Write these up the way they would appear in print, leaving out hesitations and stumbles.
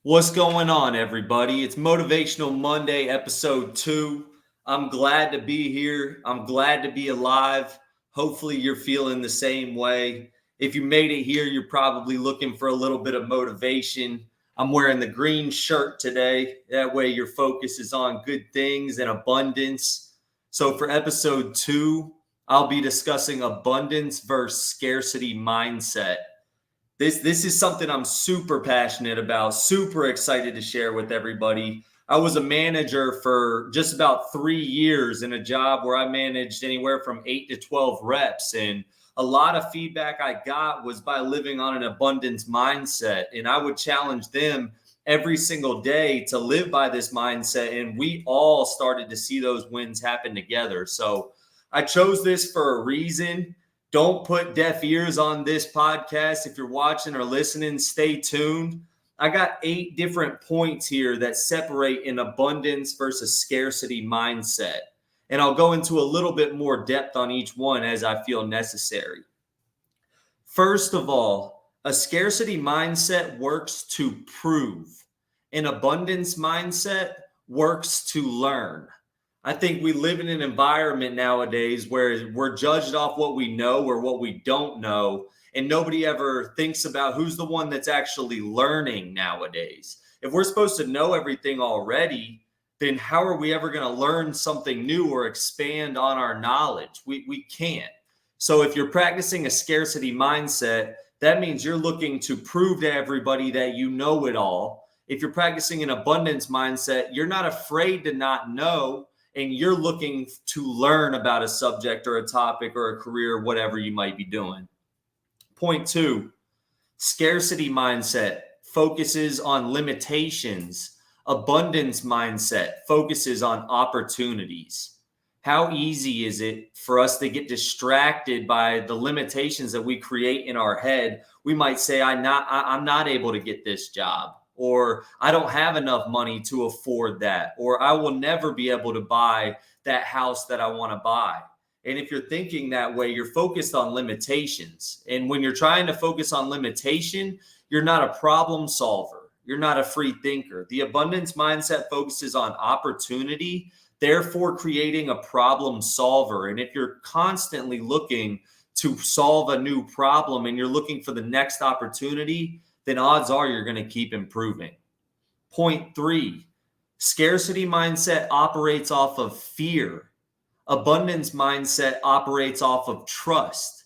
What's going on, everybody? It's Motivational Monday, episode 2. I'm glad to be here. I'm glad to be alive. Hopefully, you're feeling the same way. If you made it here, you're probably looking for a little bit of motivation. I'm wearing the green shirt today. That way, your focus is on good things and abundance. So, for episode 2, I'll be discussing abundance versus scarcity mindset. This is something I'm super passionate about, super excited to share with everybody. I was a manager for just about 3 years in a job where I managed anywhere from 8 to 12 reps. And a lot of feedback I got was by living on an abundance mindset. And I would challenge them every single day to live by this mindset. And we all started to see those wins happen together. So I chose this for a reason. Don't put deaf ears on this podcast. If you're watching or listening, stay tuned. I got 8 different points here that separate an abundance versus scarcity mindset. And I'll go into a little bit more depth on each one as I feel necessary. First of all, a scarcity mindset works to prove. An abundance mindset works to learn. I think we live in an environment nowadays where we're judged off what we know or what we don't know, and nobody ever thinks about who's the one that's actually learning nowadays. If we're supposed to know everything already, then how are we ever going to learn something new or expand on our knowledge? We can't. So if you're practicing a scarcity mindset, that means you're looking to prove to everybody that you know it all. If you're practicing an abundance mindset, you're not afraid to not know, and you're looking to learn about a subject or a topic or a career, whatever you might be doing. Point 2, scarcity mindset focuses on limitations. Abundance mindset focuses on opportunities. How easy is it for us to get distracted by the limitations that we create in our head? We might say, I'm not able to get this job, or I don't have enough money to afford that, or I will never be able to buy that house that I want to buy. And if you're thinking that way, you're focused on limitations. And when you're trying to focus on limitation, you're not a problem solver. You're not a free thinker. The abundance mindset focuses on opportunity, therefore creating a problem solver. And if you're constantly looking to solve a new problem and you're looking for the next opportunity, then odds are you're going to keep improving. Point 3, scarcity mindset operates off of fear. Abundance mindset operates off of trust.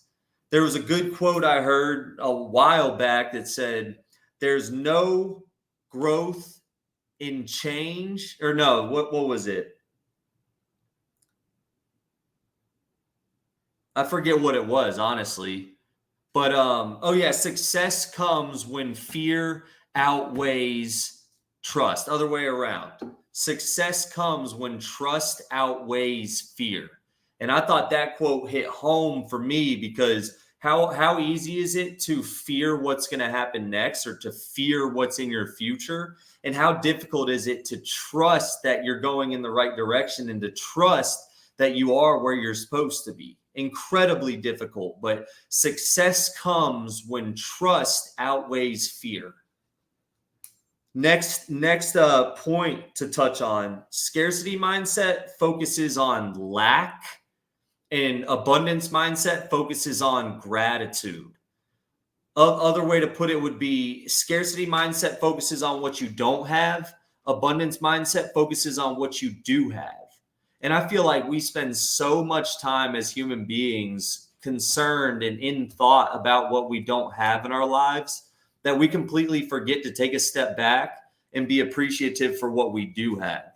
There was a good quote I heard a while back that said, there's no growth in change, or no, what was it? I forget what it was, honestly. But success comes when fear outweighs trust. Other way around. Success comes when trust outweighs fear. And I thought that quote hit home for me, because how easy is it to fear what's going to happen next, or to fear what's in your future? And how difficult is it to trust that you're going in the right direction, and to trust that you are where you're supposed to be? Incredibly difficult, but success comes when trust outweighs fear. Next point to touch on, scarcity mindset focuses on lack, and abundance mindset focuses on gratitude. Other way to put it would be, scarcity mindset focuses on what you don't have. Abundance mindset focuses on what you do have. And I feel like we spend so much time as human beings concerned and in thought about what we don't have in our lives, that we completely forget to take a step back and be appreciative for what we do have.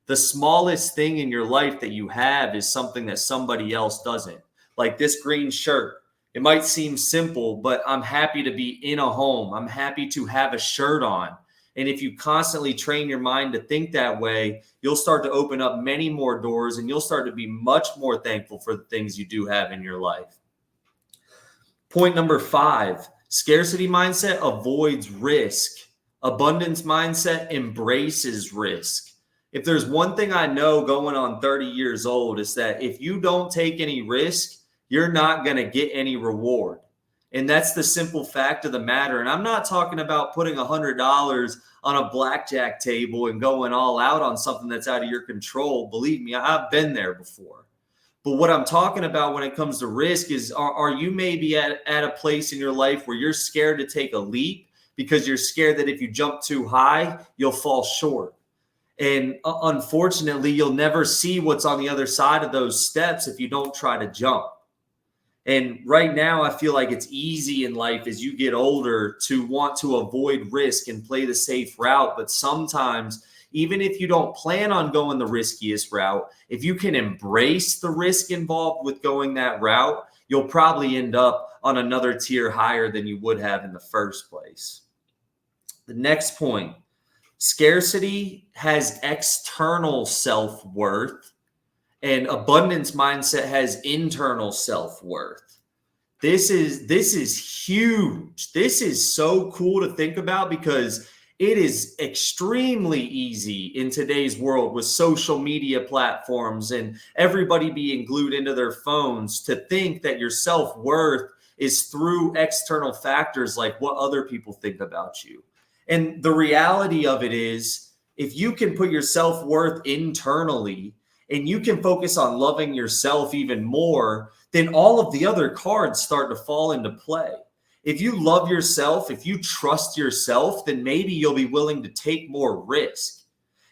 The smallest thing in your life that you have is something that somebody else doesn't. Like this green shirt. It might seem simple, but I'm happy to be in a home. I'm happy to have a shirt on. And if you constantly train your mind to think that way, you'll start to open up many more doors, and you'll start to be much more thankful for the things you do have in your life. Point number 5, scarcity mindset avoids risk. Abundance mindset embraces risk. If there's one thing I know going on 30 years old, is that if you don't take any risk, you're not going to get any reward. And that's the simple fact of the matter. And I'm not talking about putting $100 on a blackjack table and going all out on something that's out of your control. Believe me, I've been there before. But what I'm talking about when it comes to risk is, are you maybe at a place in your life where you're scared to take a leap because you're scared that if you jump too high, you'll fall short? And unfortunately, you'll never see what's on the other side of those steps if you don't try to jump. And right now, I feel like it's easy in life as you get older to want to avoid risk and play the safe route. But sometimes, even if you don't plan on going the riskiest route, if you can embrace the risk involved with going that route, you'll probably end up on another tier higher than you would have in the first place. The next point, scarcity has external self-worth, and abundance mindset has internal self-worth. This is huge. This is so cool to think about because it is extremely easy in today's world with social media platforms and everybody being glued into their phones to think that your self-worth is through external factors like what other people think about you. And the reality of it is, if you can put your self-worth internally and you can focus on loving yourself even more, then all of the other cards start to fall into play. If you love yourself, if you trust yourself, then maybe you'll be willing to take more risk.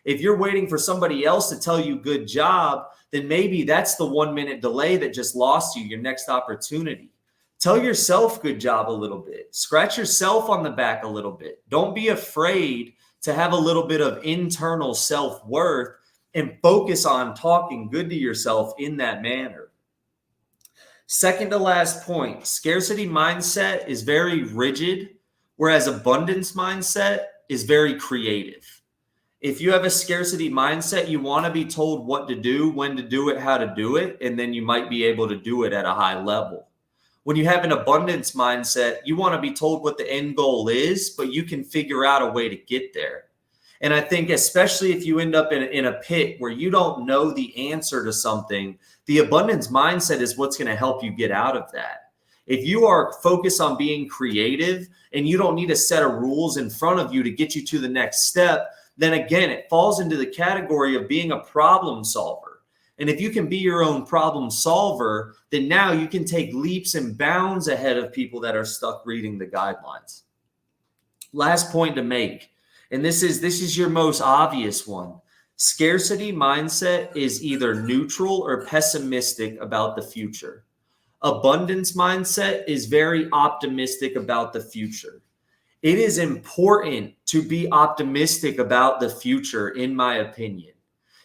If you're waiting for somebody else to tell you good job, then maybe that's the 1 minute delay that just lost you your next opportunity. Tell yourself good job a little bit. Scratch yourself on the back a little bit. Don't be afraid to have a little bit of internal self-worth and focus on talking good to yourself in that manner. Second to last point, scarcity mindset is very rigid, whereas abundance mindset is very creative. If you have a scarcity mindset, you want to be told what to do, when to do it, how to do it, and then you might be able to do it at a high level. When you have an abundance mindset, you want to be told what the end goal is, but you can figure out a way to get there. And I think especially if you end up in a pit where you don't know the answer to something, the abundance mindset is what's going to help you get out of that. If you are focused on being creative and you don't need a set of rules in front of you to get you to the next step, then again, it falls into the category of being a problem solver. And if you can be your own problem solver, then now you can take leaps and bounds ahead of people that are stuck reading the guidelines. Last point to make. And this is your most obvious one. Scarcity mindset is either neutral or pessimistic about the future. Abundance mindset is very optimistic about the future. It is important to be optimistic about the future, in my opinion.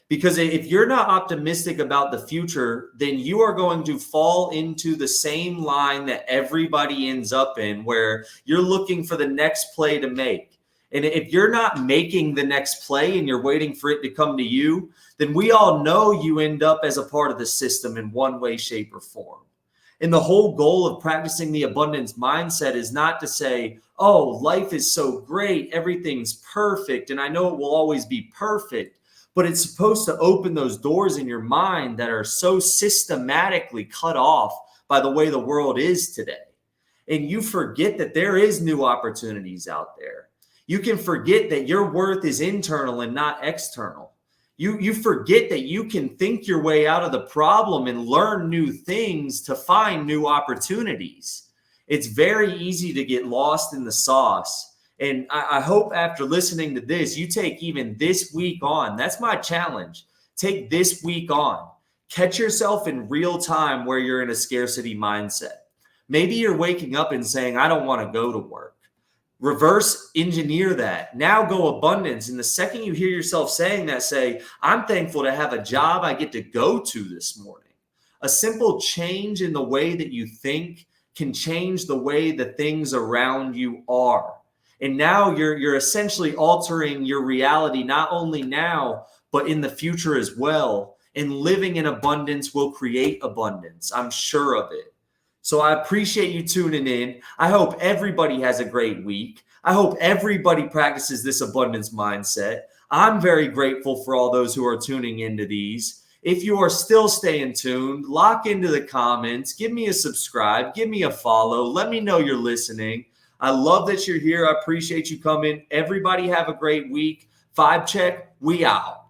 Because if you're not optimistic about the future, then you are going to fall into the same line that everybody ends up in, where you're looking for the next play to make. And if you're not making the next play and you're waiting for it to come to you, then we all know you end up as a part of the system in one way, shape, or form. And the whole goal of practicing the abundance mindset is not to say, oh, life is so great, everything's perfect, and I know it will always be perfect. But it's supposed to open those doors in your mind that are so systematically cut off by the way the world is today. And you forget that there is new opportunities out there. You can forget that your worth is internal and not external. You forget that you can think your way out of the problem and learn new things to find new opportunities. It's very easy to get lost in the sauce. And I hope after listening to this, you take even this week on. That's my challenge. Take this week on. Catch yourself in real time where you're in a scarcity mindset. Maybe you're waking up and saying, I don't want to go to work. Reverse engineer that. Now go abundance. And the second you hear yourself saying that, say, I'm thankful to have a job I get to go to this morning. A simple change in the way that you think can change the way the things around you are. And now you're essentially altering your reality, not only now, but in the future as well. And living in abundance will create abundance. I'm sure of it. So I appreciate you tuning in. I hope everybody has a great week. I hope everybody practices this abundance mindset. I'm very grateful for all those who are tuning into these. If you are still staying tuned, lock into the comments, give me a subscribe, give me a follow, let me know you're listening. I love that you're here. I appreciate you coming. Everybody have a great week. Vibe check, we out.